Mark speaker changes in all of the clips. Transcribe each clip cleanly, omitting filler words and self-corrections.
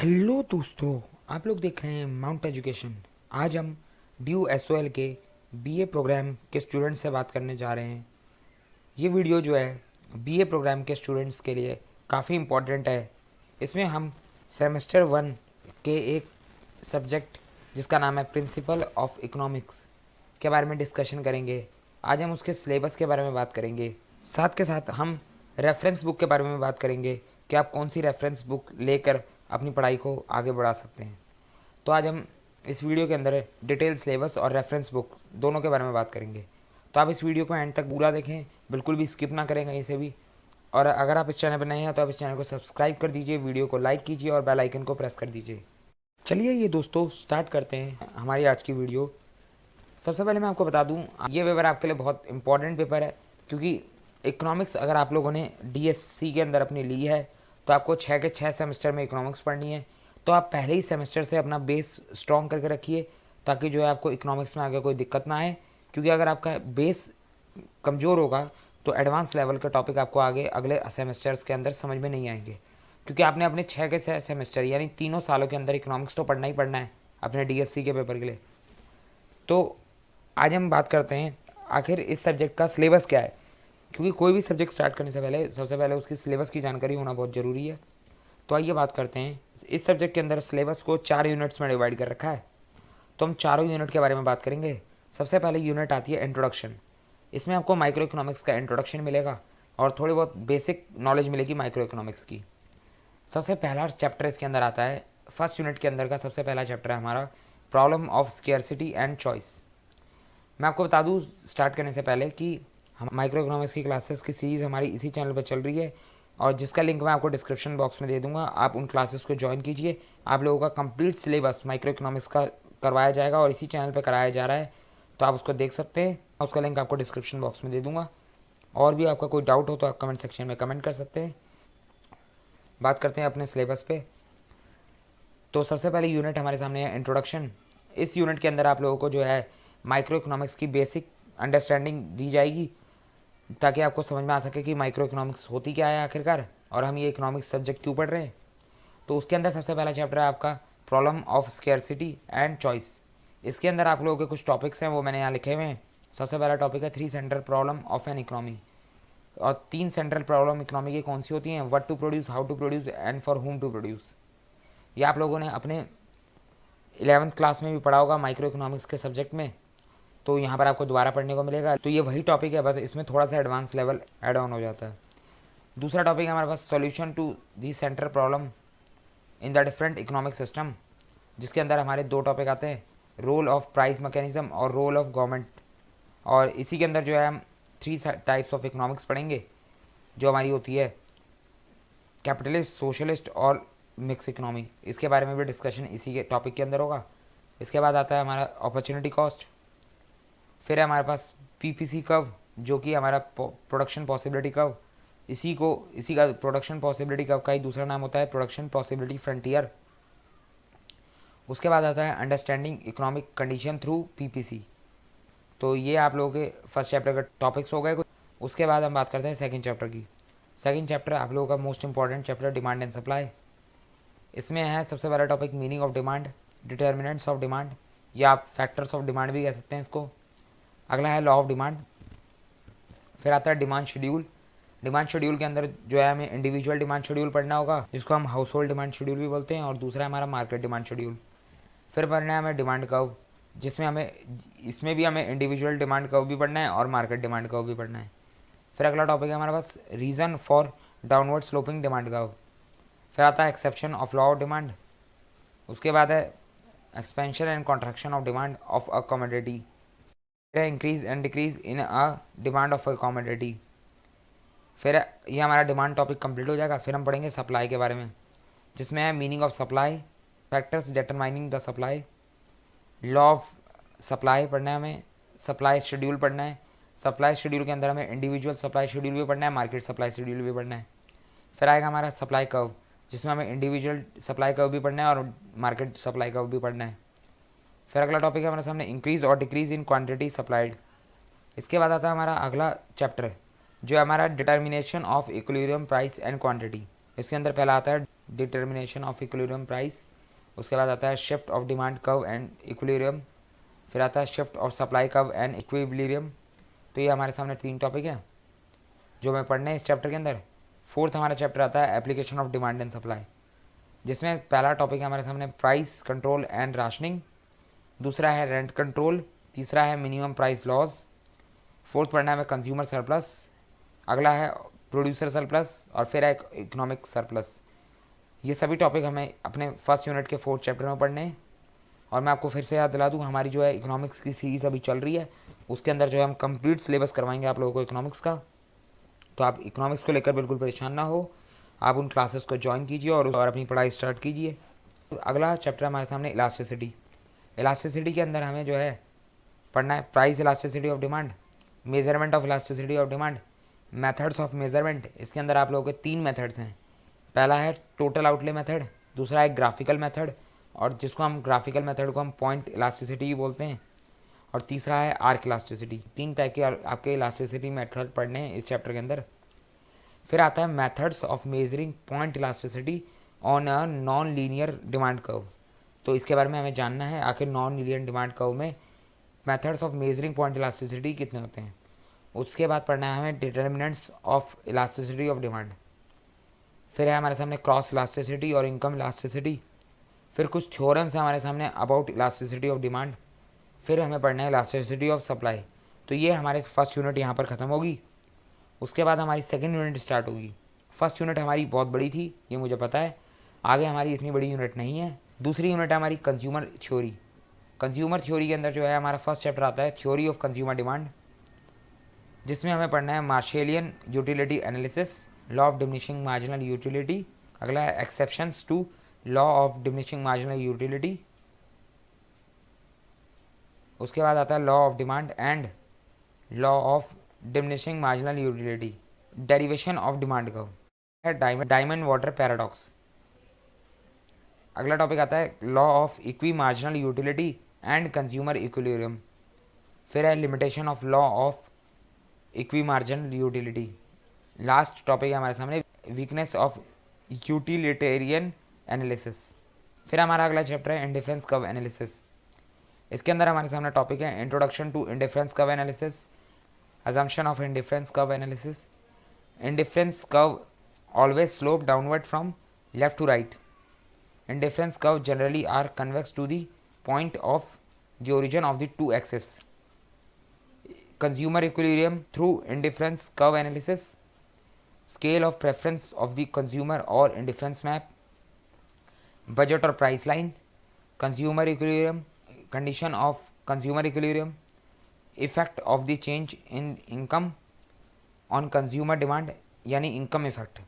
Speaker 1: Hello दोस्तों, आप लोग देख रहे हैं माउंट एजुकेशन। आज हम ड्यू एसओएल के बीए प्रोग्राम के स्टूडेंट्स से बात करने जा रहे हैं। ये वीडियो जो है बीए प्रोग्राम के स्टूडेंट्स के लिए काफ़ी इम्पोर्टेंट है। इसमें हम सेमेस्टर 1 के एक सब्जेक्ट जिसका नाम है प्रिंसिपल ऑफ इकोनॉमिक्स के बारे में डिस्कशन करेंगे। आज हम उसके सिलेबस के बारे में बात करेंगे। साथ के साथ हम रेफरेंस बुक के बारे में बात करेंगे कि आप कौन सी रेफरेंस बुक लेकर अपनी पढ़ाई को आगे बढ़ा सकते हैं। तो आज हम इस वीडियो के अंदर डिटेल सिलेबस और रेफरेंस बुक दोनों के बारे में बात करेंगे। तो आप इस वीडियो को एंड तक पूरा देखें, बिल्कुल भी स्किप ना करें कहीं से भी। और अगर आप इस चैनल पर नए हैं तो आप इस चैनल को सब्सक्राइब कर दीजिए, वीडियो को लाइक कीजिए और बेल आइकन को प्रेस कर दीजिए। चलिए ये दोस्तों स्टार्ट करते हैं हमारी आज की वीडियो। सबसे पहले मैं आपको बता दूं, ये पेपर आपके लिए बहुत इंपॉर्टेंट पेपर है, क्योंकि इकोनॉमिक्स अगर आप लोगों ने डीएससी के अंदर अपनी ली है तो आपको 6 के 6 सेमेस्टर में इकोनॉमिक्स पढ़नी है। तो आप पहले ही सेमेस्टर से अपना बेस स्ट्रॉन्ग करके रखिए, ताकि जो है आपको इकोनॉमिक्स में आगे कोई दिक्कत ना आए। क्योंकि अगर आपका बेस कमज़ोर होगा तो एडवांस लेवल के टॉपिक आपको आगे अगले सेमेस्टर्स के अंदर समझ में नहीं आएंगे। क्योंकि आपने अपने 6 के 6 सेमेस्टर यानी तीनों सालों के अंदर इकोनॉमिक्स तो पढ़ना ही पढ़ना है अपने डीएससी के पेपर के लिए। तो आज हम बात करते हैं आखिर इस सब्जेक्ट का सिलेबस क्या है, क्योंकि कोई भी सब्जेक्ट स्टार्ट करने से पहले सबसे पहले उसकी सिलेबस की जानकारी होना बहुत ज़रूरी है। तो आइए बात करते हैं। इस सब्जेक्ट के अंदर सिलेबस को 4 यूनिट्स में डिवाइड कर रखा है। तो हम चारों यूनिट के बारे में बात करेंगे। सबसे पहले यूनिट आती है इंट्रोडक्शन। इसमें आपको माइक्रो इकोनॉमिक्स का इंट्रोडक्शन मिलेगा और थोड़ी बहुत बेसिक नॉलेज मिलेगी माइक्रो इकोनॉमिक्स की। सबसे पहला चैप्टर इसके अंदर आता है, फर्स्ट यूनिट के अंदर का सबसे पहला चैप्टर है हमारा problem of scarcity and choice. मैं आपको बता दूं स्टार्ट करने से पहले कि हम माइक्रो इकोनॉमिक्स की क्लासेस की सीरीज़ हमारी इसी चैनल पर चल रही है, और जिसका लिंक मैं आपको डिस्क्रिप्शन बॉक्स में दे दूंगा। आप उन क्लासेस को ज्वाइन कीजिए। आप लोगों का कंप्लीट सिलेबस माइक्रो इकोनॉमिक्स का करवाया जाएगा और इसी चैनल पर कराया जा रहा है, तो आप उसको देख सकते हैं। उसका लिंक आपको डिस्क्रिप्शन बॉक्स में दे दूँगा। और भी आपका कोई डाउट हो तो आप कमेंट सेक्शन में कमेंट कर सकते हैं। बात करते हैं अपने सिलेबस पे। तो सबसे पहले यूनिट हमारे सामने है इंट्रोडक्शन। इस यूनिट के अंदर आप लोगों को जो है माइक्रो इकोनॉमिक्स की बेसिक अंडरस्टैंडिंग दी जाएगी, ताकि आपको समझ में आ सके कि माइक्रो इकोनॉमिक्स होती क्या है आखिरकार, और हम ये इकोनॉमिक्स सब्जेक्ट क्यों पढ़ रहे हैं। तो उसके अंदर सबसे पहला चैप्टर है आपका problem of scarcity and choice. इसके अंदर आप लोगों के कुछ टॉपिक्स हैं, वो मैंने यहाँ लिखे हुए हैं। सबसे पहला टॉपिक है 3 central problem of an economy. और 3 सेंट्रल प्रॉब्लम इकोनॉमी की कौन सी होती हैं? What to produce, how to produce and for whom to produce. ये आप लोगों ने अपने 11th क्लास में भी पढ़ा होगा माइक्रो इकोनॉमिक्स के सब्जेक्ट में, तो यहाँ पर आपको दोबारा पढ़ने को मिलेगा। तो ये वही टॉपिक है, बस इसमें थोड़ा सा एडवांस लेवल ऐड ऑन हो जाता है। दूसरा टॉपिक है हमारे पास solution to the central problem in the different economic system, जिसके अंदर हमारे 2 टॉपिक आते हैं, रोल ऑफ प्राइस मैकेनिज्म और रोल ऑफ गवर्नमेंट। और इसी के अंदर जो है हम 3 टाइप्स ऑफ इकोनॉमिक्स पढ़ेंगे, जो हमारी होती है कैपिटलिस्ट, सोशलिस्ट और मिक्स इकोनॉमी। इसके बारे में भी डिस्कशन इसी के टॉपिक के अंदर होगा। इसके बाद आता है हमारा अपॉर्चुनिटी कॉस्ट। फिर है हमारे पास पीपीसी कर्व, जो कि हमारा प्रोडक्शन पॉसिबिलिटी कर्व। इसी का प्रोडक्शन पॉसिबिलिटी कर्व का ही दूसरा नाम होता है प्रोडक्शन पॉसिबिलिटी फ्रंटियर। उसके बाद आता है understanding economic condition through PPC. तो ये आप लोगों के फर्स्ट चैप्टर के टॉपिक्स हो गए कुछ। उसके बाद हम बात करते हैं सेकंड चैप्टर की। सेकंड चैप्टर आप लोगों का most important chapter demand and supply. इसमें है सबसे पहला topic meaning of demand, determinants of demand, या आप फैक्टर्स ऑफ डिमांड भी कह सकते हैं इसको। अगला है लॉ ऑफ डिमांड। फिर आता है डिमांड शेड्यूल। डिमांड शेड्यूल के अंदर जो है हमें इंडिविजुअल डिमांड शेड्यूल पढ़ना होगा, जिसको हम हाउस होल्ड डिमांड शेड्यूल भी बोलते हैं, और दूसरा है हमारा मार्केट डिमांड शेड्यूल। फिर पढ़ना है हमें डिमांड कर्व, जिसमें हमें इसमें भी हमें इंडिविजुअल डिमांड कर्व भी पढ़ना है और मार्केट डिमांड कर्व भी पढ़ना है। फिर अगला टॉपिक है हमारे पास reason for downward sloping demand curve. फिर आता है exception of law of demand. उसके बाद है expansion and contraction of demand of a commodity. फिर है increase and decrease in a demand of a commodity. फिर ये हमारा डिमांड टॉपिक कंप्लीट हो जाएगा। फिर हम पढ़ेंगे सप्लाई के बारे में, जिसमें है meaning of supply, factors determining the supply, law of supply पढ़ना है हमें, सप्लाई शेड्यूल पढ़ना है। सप्लाई शेड्यूल के अंदर हमें इंडिविजुअल सप्लाई शेड्यूल भी पढ़ना है, मार्केट सप्लाई शेड्यूल भी पढ़ना है। फिर आएगा हमारा सप्लाई कर्व, जिसमें हमें इंडिविजुअल सप्लाई कर्व भी पढ़ना है और मार्केट सप्लाई कर्व भी पढ़ना है। फिर अगला टॉपिक है हमारे सामने इंक्रीज और डिक्रीज इन क्वांटिटी सप्लाइड। इसके बाद आता है हमारा अगला चैप्टर, जो है हमारा determination of equilibrium price and quantity. इसके अंदर पहला आता है डिटर्मिनेशन ऑफ इक्विलिब्रियम प्राइस। उसके बाद आता है shift of demand curve and equilibrium. फिर आता है shift of supply curve and equilibrium. तो ये हमारे सामने 3 टॉपिक हैं जो हमें पढ़ने हैं इस चैप्टर के अंदर। फोर्थ हमारा चैप्टर आता है application of demand and supply, जिसमें पहला टॉपिक है हमारे सामने प्राइस कंट्रोल एंड राशनिंग, दूसरा है रेंट कंट्रोल, तीसरा है मिनिमम प्राइस लॉज, फोर्थ पढ़ना है हमें कंज्यूमर सरप्लस, अगला है प्रोड्यूसर सरप्लस और फिर है इकोनॉमिक सरप्लस। ये सभी टॉपिक हमें अपने फर्स्ट यूनिट के 4th चैप्टर में पढ़ने हैं। और मैं आपको फिर से याद दिला दूँ, हमारी जो है इकोनॉमिक्स की सीरीज़ अभी चल रही है, उसके अंदर जो है हम कंप्लीट सिलेबस करवाएंगे आप लोगों को इकोनॉमिक्स का। तो आप इकोनॉमिक्स को लेकर बिल्कुल परेशान ना हो, आप उन क्लासेस को ज्वाइन कीजिए और अपनी पढ़ाई स्टार्ट कीजिए। तो अगला चैप्टर हमारे सामने इलास्टिसिटी। इलास्टिसिटी के अंदर हमें जो है पढ़ना है price elasticity of demand, measurement of elasticity of demand, methods of measurement. इसके अंदर आप लोगों के 3 मेथड्स हैं। पहला है टोटल आउटले मेथड, दूसरा है ग्राफिकल मेथड, और जिसको हम ग्राफिकल मेथड को हम पॉइंट इलास्टिसिटी ही बोलते हैं, और तीसरा है आर्क इलास्टिसिटी। 3 टाइप के आपके इलास्टिसिटी मेथड पढ़ने हैं इस चैप्टर के अंदर। फिर आता है methods of measuring point elasticity on a non linear demand curve. तो इसके बारे में हमें जानना है आखिर नॉन लीनियर डिमांड कर्व में methods of measuring point elasticity कितने होते हैं। उसके बाद पढ़ना है हमें determinants of elasticity of demand. फिर है हमारे सामने क्रॉस इलास्टिसिटी और इनकम इलास्टिसिटी। फिर कुछ थ्योरम्स हैं हमारे सामने अबाउट इलास्टिसिटी ऑफ डिमांड। फिर हमें पढ़ना है इलास्टिसिटी ऑफ सप्लाई। तो ये हमारे फर्स्ट यूनिट यहाँ पर ख़त्म होगी। उसके बाद हमारी सेकंड यूनिट स्टार्ट होगी। फर्स्ट यूनिट हमारी बहुत बड़ी थी, ये मुझे पता है, आगे हमारी इतनी बड़ी यूनिट नहीं है। दूसरी यूनिट है हमारी कंज्यूमर थ्योरी। कंज्यूमर थ्योरी के अंदर जो है हमारा फर्स्ट चैप्टर आता है थ्योरी ऑफ कंज्यूमर डिमांड, जिसमें हमें पढ़ना है Marshallian utility analysis, law of diminishing marginal utility. अगला है exceptions to law of diminishing marginal utility. उसके बाद आता है law of demand and law of diminishing marginal utility, derivation of demand curve है डायमंड वाटर पैराडॉक्स। अगला topic आता है law of equi marginal utility and consumer equilibrium. फिर है limitation of law of equi marginal utility. Last topic है हमारे सामने weakness of utilitarian analysis. फिर हमारा अगला चैप्टर है इंडिफरेंस कर्व एनालिसिस। इसके अंदर हमारे सामने टॉपिक है introduction to indifference curve analysis, assumption of indifference curve analysis, indifference curve always slope downward from left to right, indifference curve generally are convex to the point of the origin of the two axes, consumer equilibrium through indifference curve analysis, scale of preference of the consumer or indifference map, budget or price line, consumer equilibrium, condition of consumer equilibrium, effect of the change in income on consumer demand, यानी income effect.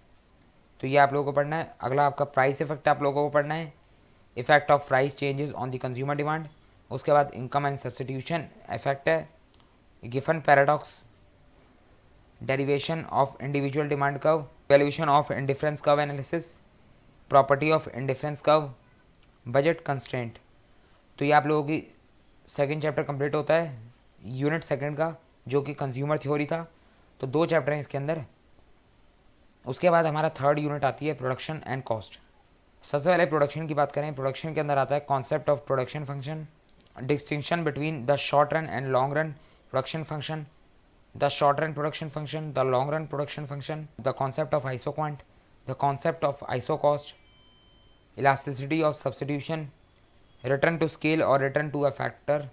Speaker 1: तो ये आप लोगों को पढ़ना है। अगला आपका प्राइस इफेक्ट आप लोगों को पढ़ना है, effect of price changes on the consumer demand. उसके बाद इनकम एंड सब्सटीट्यूशन इफेक्ट है, Giffen paradox, derivation of individual demand curve, valuation of indifference curve analysis, property of indifference curve, budget constraint. तो ये आप लोगों की सेकेंड चैप्टर कंप्लीट होता है यूनिट सेकंड का, जो कि कंज्यूमर थ्योरी था। तो 2 चैप्टर हैं इसके अंदर। उसके बाद हमारा थर्ड यूनिट आती है प्रोडक्शन एंड कॉस्ट। सबसे पहले प्रोडक्शन की बात करें, प्रोडक्शन के अंदर आता है concept of production function, distinction between the short run and long run production function, the short run production function, the long run production function, the concept of isoquant, the concept of isocost, elasticity of substitution, return to scale और return to a factor,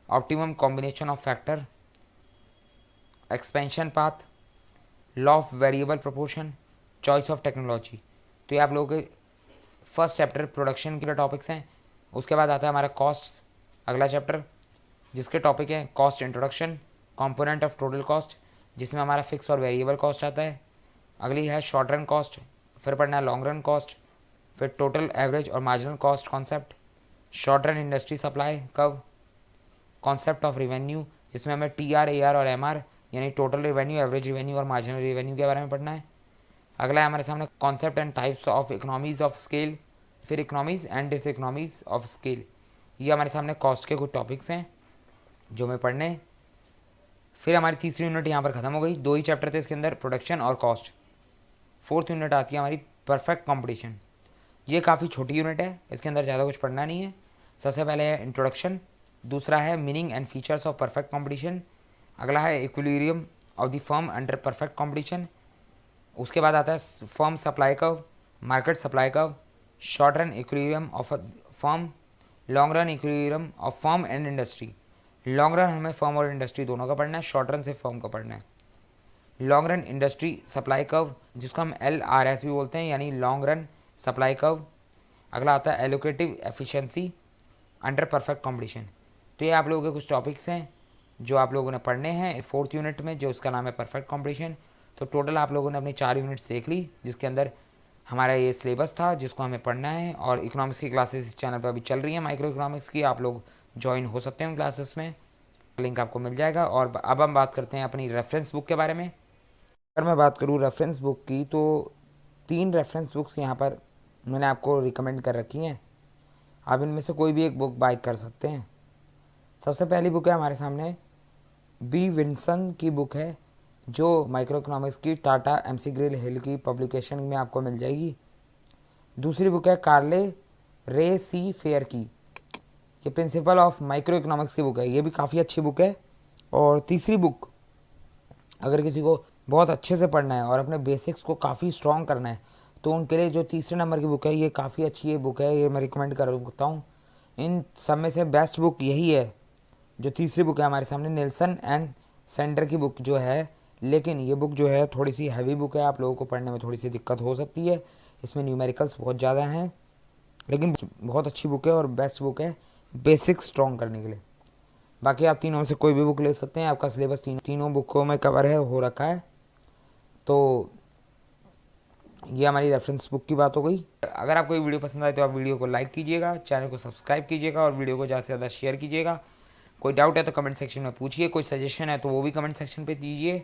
Speaker 1: optimum combination of factor, expansion path, law of variable proportion, choice of technology. तो ये आप लोगों के first chapter production के topics हैं। उसके बाद आता है हमारा कॉस्ट, अगला चैप्टर, जिसके टॉपिक हैं cost introduction, component of total cost, जिसमें हमारा फिक्स और वेरिएबल कॉस्ट आता है। अगली है शॉर्ट रन कॉस्ट, फिर पढ़ना है लॉन्ग रन कॉस्ट, फिर टोटल एवरेज और marginal cost concept, short run industry supply curve, concept of revenue, जिसमें हमें TR, AR और MR यानी टोटल रिवेन्यू, एवरेज रिवेन्यू और मार्जिनल रिवेन्यू के बारे में पढ़ना है। अगला है हमारे सामने concept and types of economies of scale, फिर economies and diseconomies of scale. ये हमारे सामने कॉस्ट के कुछ टॉपिक्स हैं जो हमें पढ़ने हैं। फिर हमारी तीसरी यूनिट यहाँ पर ख़त्म हो गई। 2 ही चैप्टर थे इसके अंदर, प्रोडक्शन और कॉस्ट। फोर्थ यूनिट आती है हमारी परफेक्ट कंपटीशन। ये काफ़ी छोटी यूनिट है, इसके अंदर ज़्यादा कुछ पढ़ना नहीं है। सबसे पहले है इंट्रोडक्शन, दूसरा है meaning and features of perfect competition, अगला है equilibrium of the firm under perfect competition, उसके बाद आता है firm supply curve, market supply curve, short run equilibrium of firm, long run equilibrium of firm and industry. Long run हमें firm और industry दोनों का पढ़ना है, शॉर्ट रन से फर्म का पढ़ना है। Long run industry supply curve, जिसको हम LRS भी बोलते हैं, यानी लॉन्ग रन सप्लाई कर्व। अगला आता है allocative efficiency under perfect competition. तो ये आप लोगों के कुछ टॉपिक्स हैं जो आप लोगों ने पढ़ने हैं 4th यूनिट में, जो उसका नाम है परफेक्ट कंपटीशन। तो टोटल आप लोगों ने अपनी 4 यूनिट्स देख ली, जिसके अंदर हमारा ये सिलेबस था जिसको हमें पढ़ना है। और इकोनॉमिक्स की क्लासेस इस चैनल पर अभी चल रही हैं, माइक्रो इकोनॉमिक्स की, आप लोग ज्वाइन हो सकते हैं उन क्लासेस में, लिंक आपको मिल जाएगा। और अब हम बात करते हैं अपनी रेफरेंस बुक के बारे में। अगर मैं बात करूँ रेफरेंस बुक की, तो 3 रेफरेंस बुक्स यहाँ पर मैंने आपको रिकमेंड कर रखी हैं। आप इनमें से कोई भी एक बुक बाय कर सकते हैं। सबसे पहली बुक है हमारे सामने बी विल्सन की बुक है, जो माइक्रो इकोनॉमिक्स की टाटा McGraw Hill की पब्लिकेशन में आपको मिल जाएगी। दूसरी बुक है कार्ले रे सी फेयर की, ये प्रिंसिपल ऑफ माइक्रो इकोनॉमिक्स की बुक है, ये भी काफ़ी अच्छी बुक है। और तीसरी बुक, अगर किसी को बहुत अच्छे से पढ़ना है और अपने बेसिक्स को काफ़ी स्ट्रॉन्ग करना है, तो उनके लिए जो तीसरे नंबर की बुक है, ये काफ़ी अच्छी बुक है, ये मैं रिकमेंड कर सकता हूँ। इन सब में से बेस्ट बुक यही है जो तीसरी बुक है हमारे सामने, नेल्सन एंड सेंडर की बुक जो है। लेकिन ये बुक जो है थोड़ी सी हैवी बुक है, आप लोगों को पढ़ने में थोड़ी सी दिक्कत हो सकती है, इसमें न्यूमेरिकल्स बहुत ज़्यादा हैं, लेकिन बहुत अच्छी बुक है और बेस्ट बुक है बेसिक्स स्ट्रॉन्ग करने के लिए। बाकी आप तीनों में से कोई भी बुक ले सकते हैं, आपका सिलेबस तीनों बुकों में कवर है, हो रखा है। तो ये हमारी रेफरेंस बुक की बात हो गई। अगर आपको ये वीडियो पसंद आए तो आप वीडियो को लाइक कीजिएगा, चैनल को सब्सक्राइब कीजिएगा और वीडियो को ज़्यादा से ज़्यादा शेयर कीजिएगा। कोई डाउट है तो कमेंट सेक्शन में पूछिए, कोई सजेशन है तो वो भी कमेंट सेक्शन पे दीजिए।